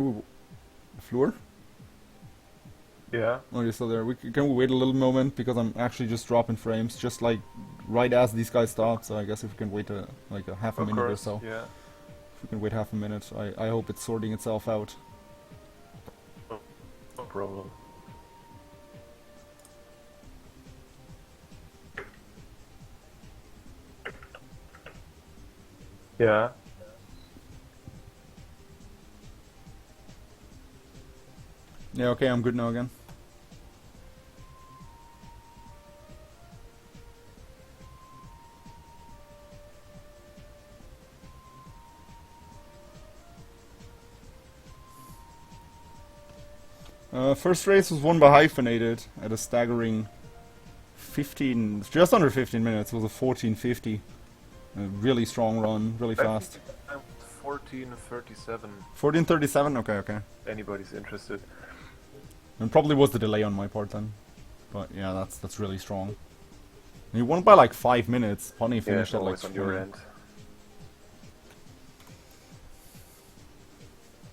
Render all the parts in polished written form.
Ooh, Floor? Yeah. Oh, you're still there. Can we wait a little moment because I'm actually just dropping frames, just like right as these guys stop. So I guess if we can wait like a half a Of minute or course. so, Yeah. if we can wait half a minute, I hope it's sorting itself out. No, no problem. Yeah. Yeah, okay, I'm good now again. First race was won by Hyphenated at a staggering 15, just under 15 minutes. It was a 14:50. A really strong run, really I think fast. the time was 14:37. 14:37. Okay, okay. Anybody's interested. And probably was the delay on my part then. But yeah, that's really strong. He won by like 5 minutes. Pony Yeah, finished it's at like always on your 20. end.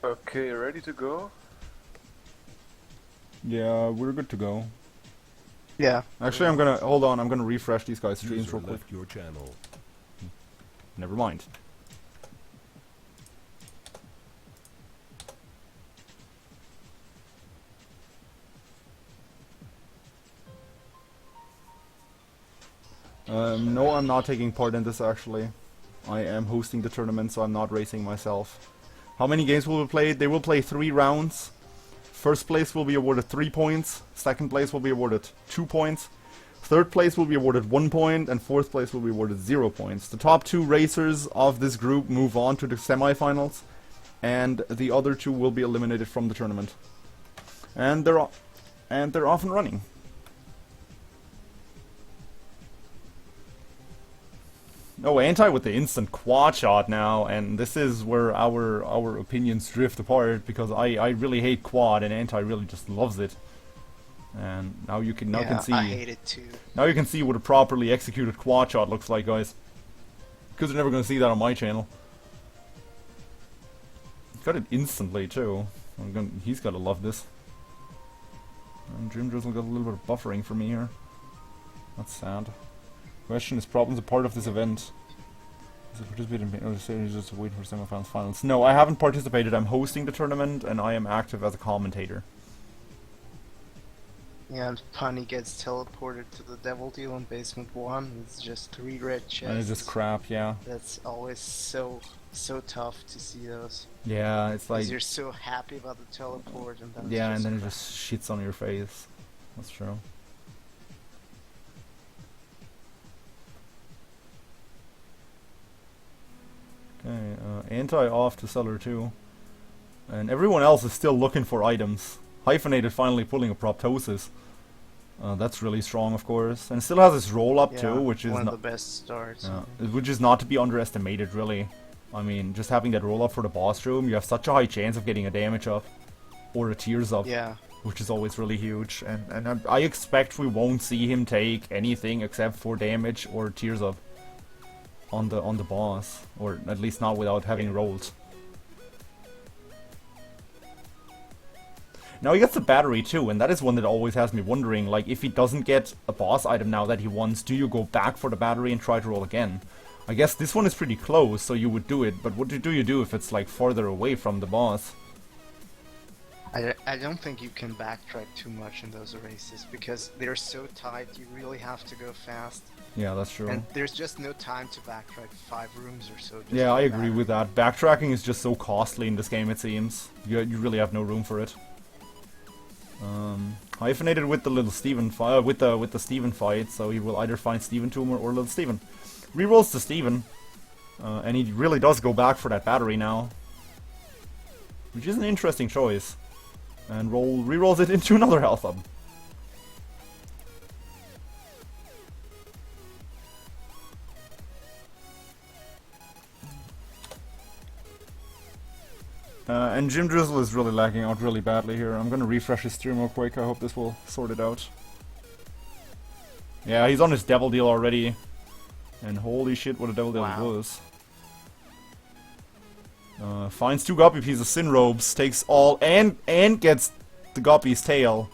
Okay, ready to go? Yeah, we're good to go. Yeah. Actually, I'm gonna hold on. I'm gonna refresh these guys' streams real quick. left your channel. Never mind. No, I'm not taking part in this actually. I am hosting the tournament, so I'm not racing myself. How many games will we play? They will play 3 rounds. First place will be awarded 3 points. Second place will be awarded 2 points. Third place will be awarded 1 point, and fourth place will be awarded 0 points. The top 2 racers of this group move on to the semifinals, and the other 2 will be eliminated from the tournament. And they're off and running. Oh, Anti with the instant quad shot now, and this is where our opinions drift apart because I really hate quad and Anti really just loves it. And now you can yeah, see I hate it too. now you can see what a properly executed quad shot looks like, guys. Because you're never gonna see that on my channel. Got it instantly too. He's gotta love this. And Dream Drizzle got a little bit of buffering for me here. That's sad. Question: is problems a part of this event? Is it participating in or is just waiting for semifinals, finals? No, I haven't participated. I'm hosting the tournament and I am active as a commentator. Yeah, and Punny gets teleported to the Devil Deal in Basement 1. It's just 3 red chests. And it's just crap, yeah. That's always so tough to see those. Yeah, it's like 'Cause you're so happy about the teleport and then yeah, it's and then it crap. just shits on your face. That's true. Okay, Anti off to Cellar 2. And everyone else is still looking for items. Hyphenated finally pulling a Proptosis. That's really strong, of course. And still has his roll up Yeah, too, which is one of the best starts. which is not to be underestimated, really. I mean, just having that roll up for the boss room, you have such a high chance of getting a damage up. Or a tears up. Yeah. Which is always really huge. And I expect we won't see him take anything except for damage or tears up on the boss, or at least not without having rolls. Now he gets the battery too, and that is one that always has me wondering, like, if he doesn't get a boss item now that he wants, do you go back for the battery and try to roll again? I guess this one is pretty close, so you would do it, but what do you do if it's like farther away from the boss? I don't think you can backtrack too much in those races because they're so tight. You really have to go fast. Yeah, that's true. And there's just no time to backtrack 5 rooms or so. Just Yeah, for I the agree with that. Backtracking is just so costly in this game, it seems. You really have no room for it. Hyphenated with the little Steven with the Steven fight, so he will either find Steven Tumor or little Steven. Rerolls to Steven, and he really does go back for that battery now, which is an interesting choice. And rerolls it into another health hub. And Jim Drizzle is really lagging out really badly here. I'm gonna refresh his stream real quick. I hope this will sort it out. Yeah, he's on his devil deal already. And holy shit, what a devil deal it was. Finds 2 Guppy pieces, Sin Robes, takes all, and gets the Guppy's tail.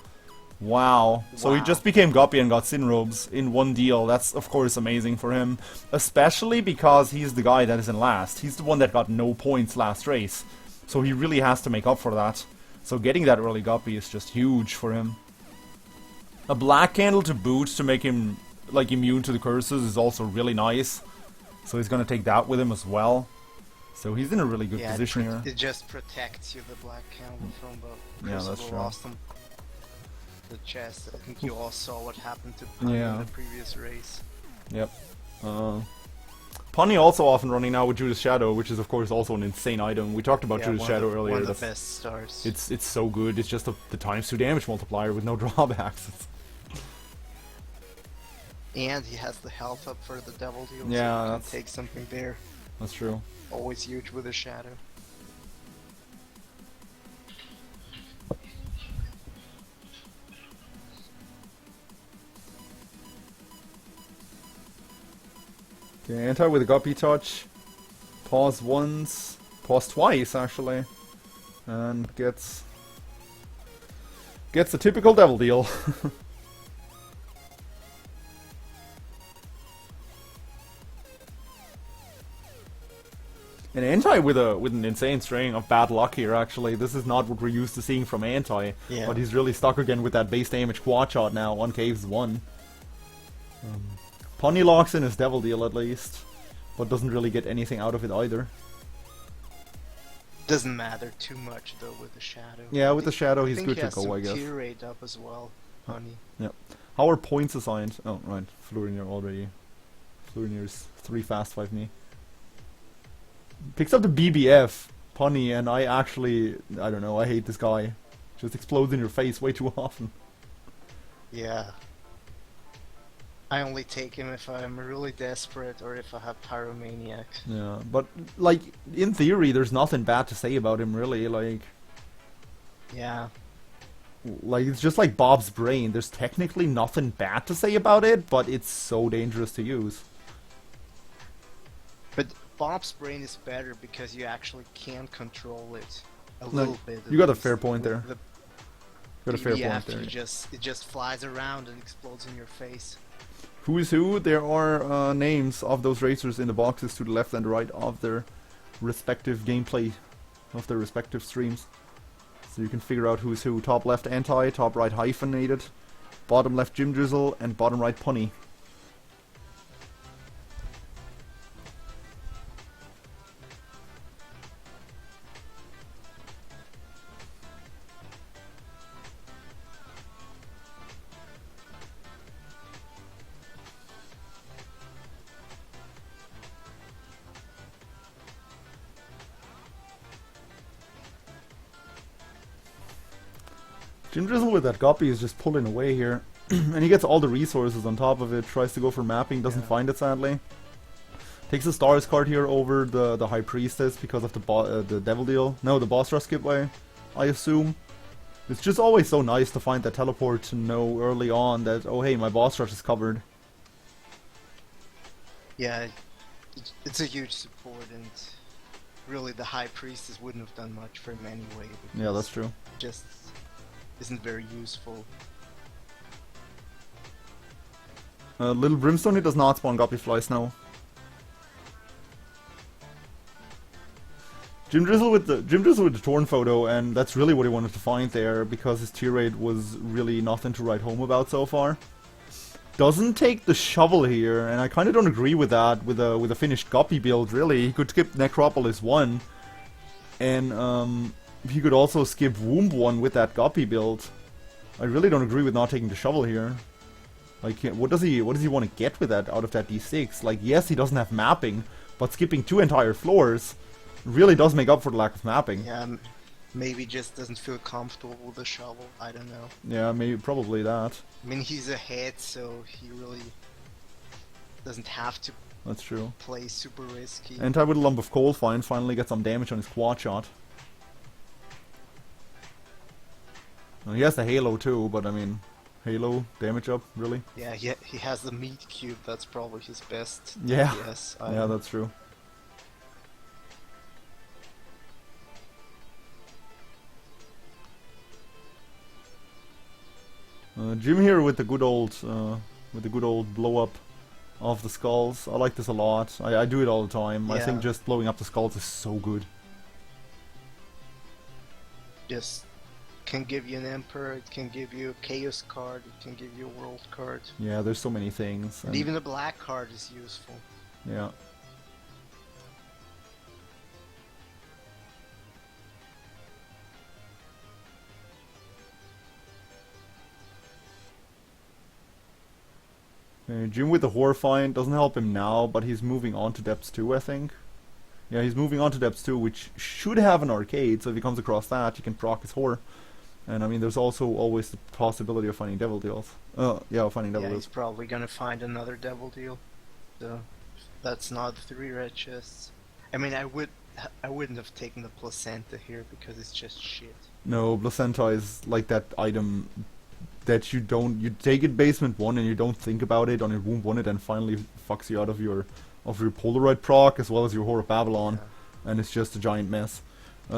Wow. So he Wow. just became Guppy and got Sin Robes in one deal. That's, of course, amazing for him. Especially because he's the guy that is in last. He's the one that got no points last race. So he really has to make up for that. So getting that early Guppy is just huge for him. A black candle to boot to make him, like, immune to the curses is also really nice. So he's gonna take that with him as well. So he's in a really good Yeah, position here. it just protects you, the black candle from the Yeah, that's Crucible true. lost him. The chest. I think you all saw what happened to Punny Yeah. in the previous race. Yep. Punny also often running now with Judas Shadow, which is of course also an insane item. We talked about Yeah, Judas Shadow earlier. One of the That's- best stars. It's so good. It's just the times 2 damage multiplier with no drawbacks. And he has the health up for the devil deal, Yeah, so you that's- can take something there. That's true. Always huge with a shadow. Okay, anti with a Guppy touch. Pause once. Pause twice actually. And gets the typical devil deal. An anti with an insane string of bad luck here actually. This is not what we're used to seeing from anti. Yeah. But he's really stuck again with that base damage quad shot now on Caves 1. Pony locks in his devil deal at least. But doesn't really get anything out of it either. Doesn't matter too much though with the shadow. Yeah, with the shadow I he's think good he to has go, some I guess. tier rate up as well, Honey. Yep. How are points assigned? Oh, right. Florinir already. Florinir's 3 fast 5 me. Picks up the BBF, Punny, and I don't know, I hate this guy. Just explodes in your face way too often. Yeah. I only take him if I'm really desperate or if I have Pyromaniac. Yeah, but, like, in theory, there's nothing bad to say about him, really. Yeah. Like, it's just like Bob's Brain. There's technically nothing bad to say about it, but it's so dangerous to use. But Bob's Brain is better because you actually can control it a No, little bit. you got a at fair least. point there. With Got a fair the point BBF, there. it just flies around and explodes in your face. Who is who? There are names of those racers in the boxes to the left and right of their respective gameplay of their respective streams. So you can figure out who's who. Top left anti, top right hyphenated, bottom left Jim Drizzle, and bottom right Punny. Jim Drizzle with that Guppy is just pulling away here. And he gets all the resources on top of it, tries to go for mapping, doesn't Yeah. find it sadly. Takes the Stars card here over the High Priestess because of the Devil Deal. No, the Boss Rush skip way, I assume. It's just always so nice to find that teleport to know early on that, oh hey, my Boss Rush is covered. Yeah, it's a huge support, and really the High Priestess wouldn't have done much for him anyway. Yeah, that's true. It just isn't very useful. Little Brimstone, he does not spawn Guppy Flies now. Jim Drizzle with the Torn photo, and that's really what he wanted to find there because his tier rate was really nothing to write home about so far. Doesn't take the shovel here, and I kind of don't agree with that with a finished Guppy build. Really, he could skip Necropolis 1, and he could also skip Womb 1 with that Guppy build. I really don't agree with not taking the shovel here. Like, what does he want to get with that out of that D6? Like, yes, he doesn't have mapping, but skipping 2 entire floors really does make up for the lack of mapping. Yeah, maybe just doesn't feel comfortable with the shovel. I don't know. Yeah, maybe probably that. I mean, he's ahead, so he really doesn't have to That's true. play super risky. Anti with a lump of coal finally get some damage on his quad shot. Well, he has the Halo too, but I mean, Halo damage up, really? Yeah, he has the meat cube. That's probably his best. Yeah. Yes. Yeah, that's true. Jim here with the good old blow up of the skulls. I like this a lot. I do it all the time. I think Yeah. just blowing up the skulls is so good. Just can give you an Emperor, it can give you a Chaos card, it can give you a World card. Yeah, there's so many things. And even a black card is useful. Yeah. Jim with the Horrifying doesn't help him now, but he's moving on to Depths 2, I think. Yeah, he's moving on to Depths 2, which should have an arcade, so if he comes across that, he can proc his Horror. And I mean, there's also always the possibility of finding Devil Deals. Yeah, finding Devil Yeah, Deals. he's probably gonna find another Devil Deal. So that's not 3 red chests. I mean, I wouldn't have taken the Placenta here because it's just shit. No, Placenta is like that item that you take it basement 1 and you don't think about it on your Womb 1, it and finally fucks you out of your Polaroid proc as well as your Horror of Babylon, and it's just a giant mess.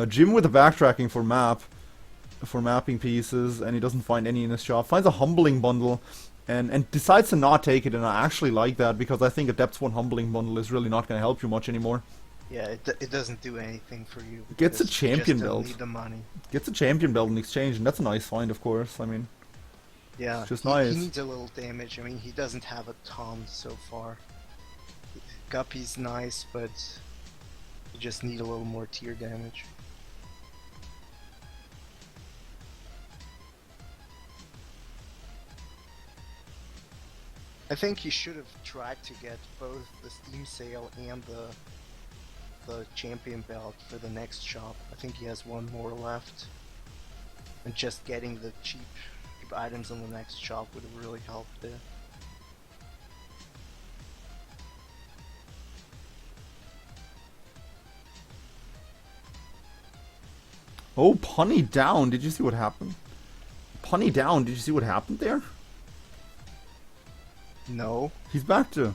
Jim with the backtracking for mapping pieces, and he doesn't find any in his shop. Finds a Humbling bundle and decides to not take it, and I actually like that because I think a Depths 1 Humbling bundle is really not going to help you much anymore. Yeah, it doesn't do anything for you. Gets a because champion you just don't belt. need the money. Gets a champion belt in exchange, and that's a nice find, of course. I mean, Yeah, it's just he nice. needs a little damage. I mean, he doesn't have a ton so far. Guppy's nice, but you just need a little more tier damage. I think he should have tried to get both the Steam sale and the champion belt for the next shop. I think he has one more left. And just getting the cheap items on the next shop would have really helped there. Oh, Punny down. Did you see what happened? Punny down. Did you see what happened there? No. He's back to...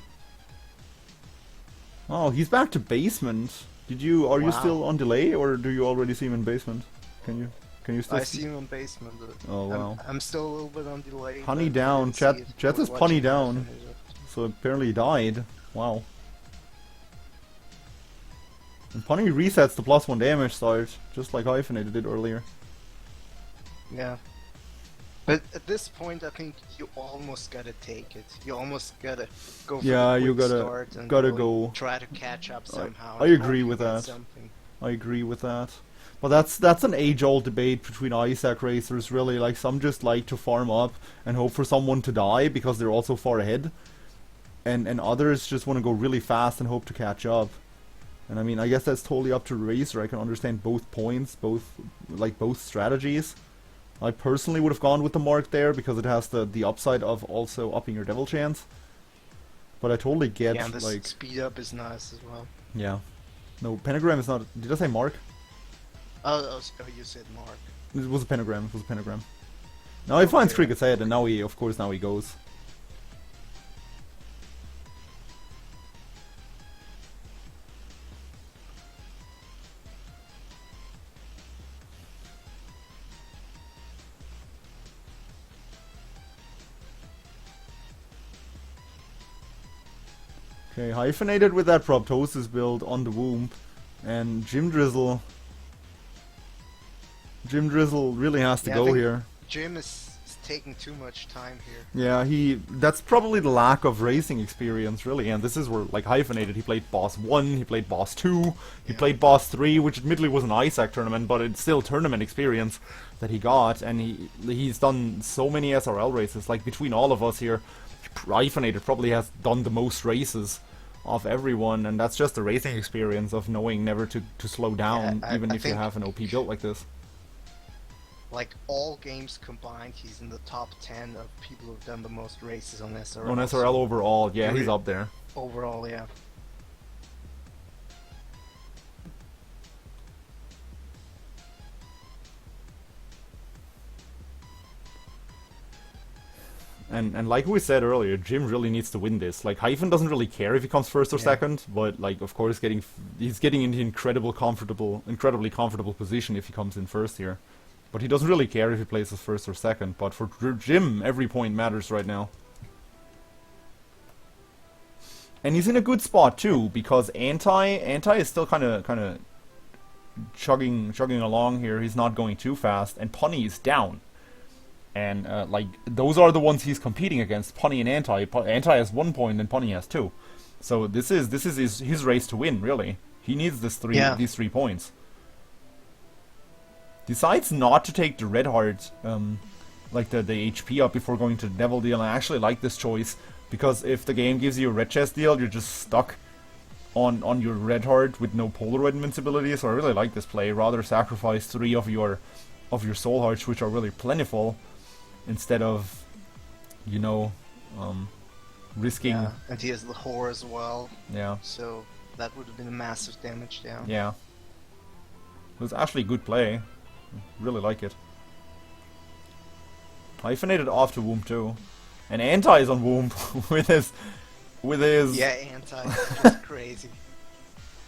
Oh, he's back to basement. Are you Wow. still on delay, or do you already see him in basement? Can you still I see him on basement. Oh, wow. I'm still a little bit on delay. Punny but down. I didn't Chat see it says before Punny watching down. it finish it. So apparently he died. Wow. And Punny resets the +1 damage start, just like Hyphenated did earlier. Yeah. But at this point, I think you almost gotta take it. You almost gotta go for Yeah, the you quick gotta- start and gotta really go. try to catch up somehow. I and agree hope you with get that. something. I agree with that. But that's an age-old debate between Isaac racers, really. Like, some just like to farm up and hope for someone to die because they're also far ahead. And others just want to go really fast and hope to catch up. And I mean, I guess that's totally up to Racer. I can understand both points, both strategies. I personally would have gone with the Mark there because it has the upside of also upping your Devil chance. But I totally get, Yeah, and the like... speed up is nice as well. Yeah. No, Pentagram is not... Did I say Mark? Oh, you said Mark. It was a pentagram. It was a pentagram. Now he finds Cricket's head, and now he goes. Okay, Hyphenated with that Proptosis build on the Womb, and Jim Drizzle really has to Yeah, I go think- here. Jim is taking too much time here. Yeah, that's probably the lack of racing experience, really, and this is where, like, Hyphenated, he played Boss 1, he played Boss 2, he Yeah. played Boss 3, which admittedly was an Isaac tournament, but it's still tournament experience that he got, and he's done so many SRL races. Like, between all of us here, Hyphenated probably has done the most races of everyone, and that's just the racing experience of knowing never to slow down, Yeah, even I if you think- have an OP built like this. Like, all games combined, he's in the top 10 of people who've done the most races on SRL. On SRL overall, yeah, he's Really- up there. Overall, yeah. And like we said earlier, Jim really needs to win this. Like, Hyphen doesn't really care if he comes first or Yeah. second, but like, of course, he's getting into incredibly comfortable position if he comes in first here. But he doesn't really care if he places first or second. But for Jim, every point matters right now. And he's in a good spot too, because Anti is still kind of chugging along here. He's not going too fast, and Punny is down. And like those are the ones he's competing against, Punny and Anti. Anti has 1 point and Punny has 2. So this is his race to win, really. He needs these 3 points. Decides not to take the red heart, like the HP up before going to the devil deal. And I actually like this choice, because if the game gives you a red chest deal, you're just stuck on your red heart with no Polaroid invincibility. So I really like this play. Rather sacrifice 3 of your soul hearts, which are really plentiful, instead of, you know, risking. Yeah, and he has the whore as well. Yeah. So that would have been a massive damage down. Yeah. It was actually a good play. Really like it. Hyphenated off to Womb too. And Anti is on Womb with his Yeah, Anti is just crazy.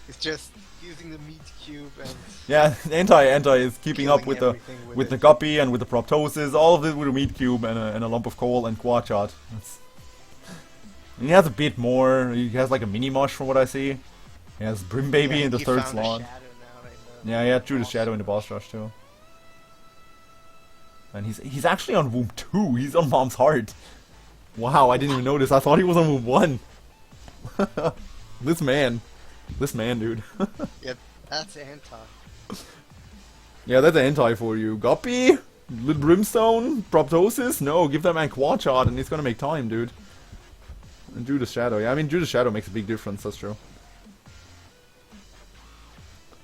It's just using the meat cube and yeah, Anti is keeping up with the everything with the it. guppy and with the proptosis, all of it with a meat cube and a lump of coal and quad shot. And he has a bit more. He has like a mini mush from what I see. He has Brim Baby Yeah, in the he third found a slot. shadow now in the Yeah, he had Judas boss Shadow in the boss rush too. And he's actually on Womb 2. He's on Mom's Heart. Wow, I didn't even notice. I thought he was on Womb 1. This man, dude. Yeah, that's Anti. Yeah, that's Anti for you. Guppy? Little Brimstone? Proptosis? No, give that man quad shot and he's gonna make time, dude. And Judas Shadow. Yeah, I mean, Judas Shadow makes a big difference, that's true.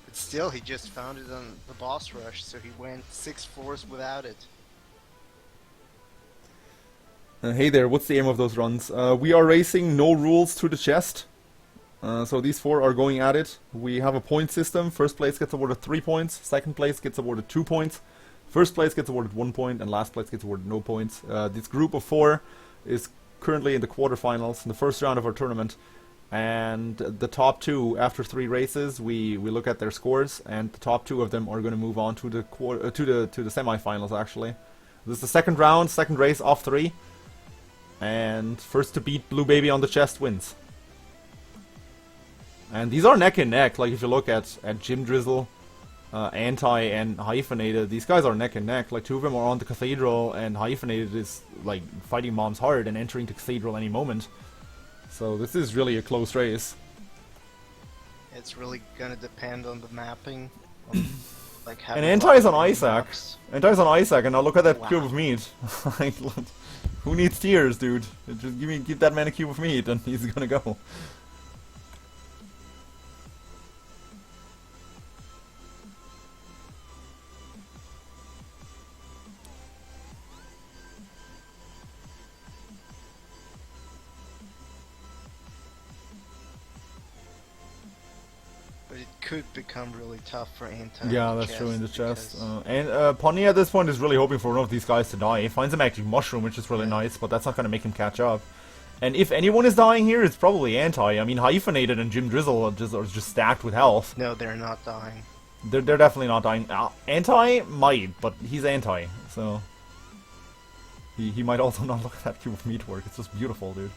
But still, he just found it on the boss rush, so he went 6 floors without it. Hey there, what's the aim of those runs? We are racing no rules to the chest. So these 4 are going at it. We have a point system. First place gets awarded 3 points. Second place gets awarded 2 points. First place gets awarded 1 point. And last place gets awarded no points. This group of 4 is currently in the quarterfinals, in the first round of our tournament. And the top 2, after 3 races, we look at their scores. And the top 2 of them are going to move on to the to the semifinals, actually. This is the second round, second race off 3. And first to beat Blue Baby on the chest wins. And these are neck and neck. Like if you look at Jim Drizzle, Anti and Hyphenated, these guys are neck and neck. Like 2 of them are on the Cathedral, and Hyphenated is like fighting Mom's Heart and entering the Cathedral any moment. So this is really a close race. It's really gonna depend on the mapping. On, like And having Anti is on lots of Isaac. maps. Anti is on Isaac, and now look at that Wow. cube of meat. Like, who needs tears, dude? Just give that man a cube of meat, and he's gonna go. But it could become really tough for Anti. Yeah, in the that's true in the chest. because- And Pony at this point is really hoping for one of these guys to die. He finds a magic mushroom, which is really Yeah. nice, but that's not going to make him catch up. And if anyone is dying here, it's probably Anti. I mean, Hyphenated and Jim Drizzle are just stacked with health. No, they're not dying. They're definitely not dying. Anti might, but he's Anti, so he might also not look at that cube of meat work. It's just beautiful, dude.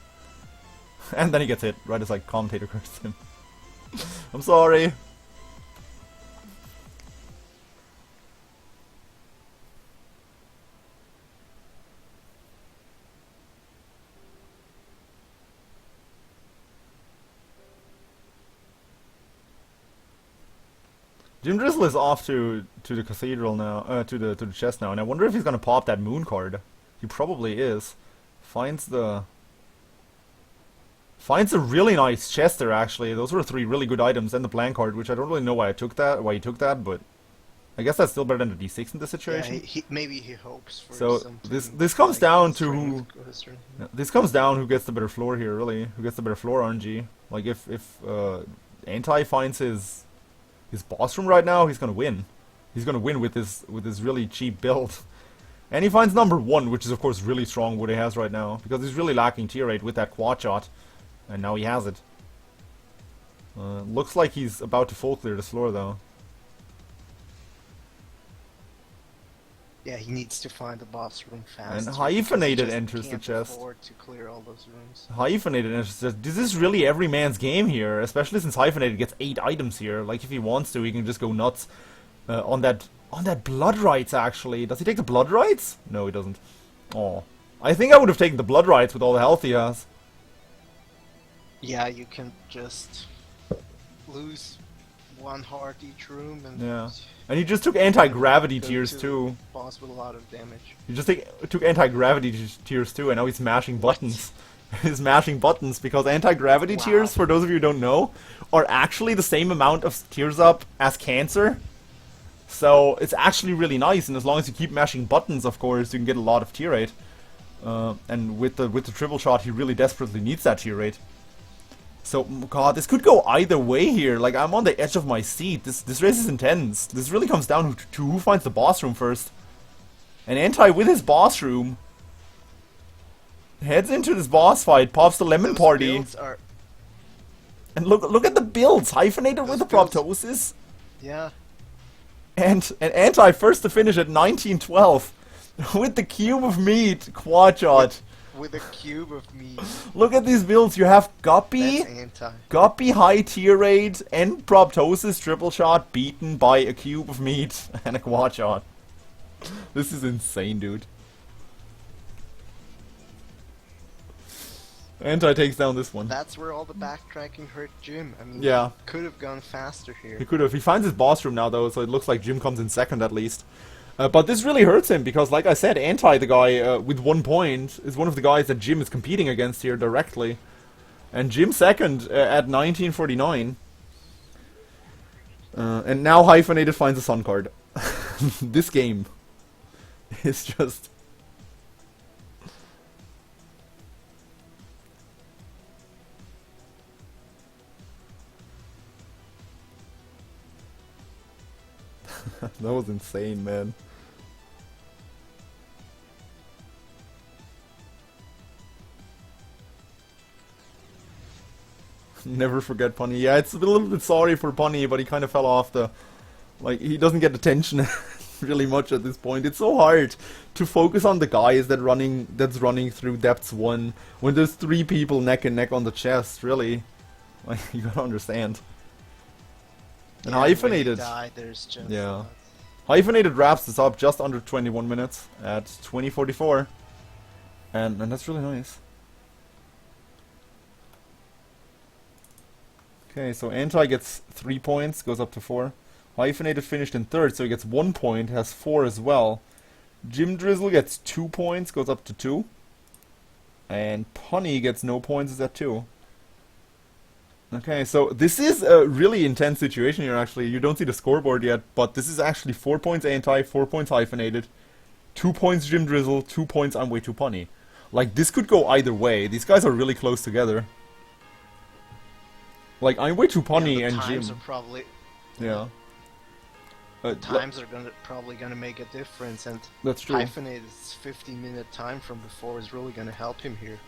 And then he gets hit right as like commentator curses him. I'm sorry. Jim Drizzle is off to the cathedral now, to the chest now, and I wonder if he's gonna pop that moon card. He probably is. Finds a really nice chest there, actually. Those were 3 really good items, and the blank card, which I don't really know why he took that, but I guess that's still better than the D6 in this Yeah, situation. maybe he hopes for So, something. this comes down to strength who- goes or- This comes down who gets the better floor here, really. Who gets the better floor RNG. Like, if Anti finds his boss room right now, he's gonna win. He's gonna win with this really cheap build. And he finds number 1, which is of course really strong what he has right now, because he's really lacking tier 8 with that quad shot, and now he has it. Looks like he's about to full clear this floor though. Yeah, he needs to find the boss room fast. And Hyphenated enters the chest. To clear all those rooms. Hyphenated enters the chest. This is really every man's game here, especially since Hyphenated gets 8 items here. Like, if he wants to, he can just go nuts on that blood rights, actually. Does he take the blood rights? No, he doesn't. Oh. I think I would have taken the blood rights with all the health he has. Yeah, you can just lose 1 heart each room and Yeah. And he just took anti-gravity go tears to too. boss with a lot of damage. He just took anti-gravity tears too, and now he's smashing buttons. He's smashing buttons because anti-gravity Wow. tears, for those of you who don't know, are actually the same amount of tears up as cancer. So it's actually really nice, and as long as you keep mashing buttons, of course, you can get a lot of tear rate. And with the triple shot, he really desperately needs that tear rate. So, God, this could go either way here. Like, I'm on the edge of my seat. This race is intense. This really comes down to who finds the boss room first. And Anti, with his boss room, heads into this boss fight, pops the lemon Those party. builds are, And look at the builds. Hyphenated with the builds- proptosis. yeah, And Anti first to finish at 1912. With the cube of meat, quad shot. with a cube of meat. Look at these builds. You have Guppy. That's anti. Guppy high tier rate and proptosis triple shot beaten by a cube of meat and a quad shot. This is insane, dude. Anti takes down this one. That's where all the backtracking hurt Jim. I mean, Yeah. could have gone faster here. He could have. He finds his boss room now, though, so it looks like Jim comes in second at least. But this really hurts him because, like I said, Anti, the guy with 1 point, is one of the guys that Jim is competing against here directly. And Jim second at 1949. And now Hyphenated finds a Sun card. This game is just... That was insane, man. Never forget Punny. Yeah, it's a little bit sorry for Punny, but he kind of fell off the... Like, he doesn't get attention really much at this point. It's so hard to focus on the guys that's running through Depths 1 when there's 3 people neck and neck on the chest, really. Like, you gotta understand. And Yeah, when you Hyphenated... die, there's just, Yeah. Hyphenated wraps this up just under 21 minutes at 20:44, and that's really nice. Okay, so Anti gets 3 points, goes up to 4. Hyphenated finished in third, so he gets 1 point, has 4 as well. Jim Drizzle gets 2 points, goes up to 2. And Punny gets no points, is at 2. Okay, so this is a really intense situation here, actually. You don't see the scoreboard yet, but this is actually 4 points Anti, 4 points Hyphenated, 2 points Jim Drizzle, 2 points I'm Way Too Punny. Like, this could go either way. These guys are really close together. Like, I'm Way Too Punny the and times Jim. Are probably, Yeah. times are probably gonna make a difference, and That's true. Hyphenated's 15-minute time from before is really gonna help him here.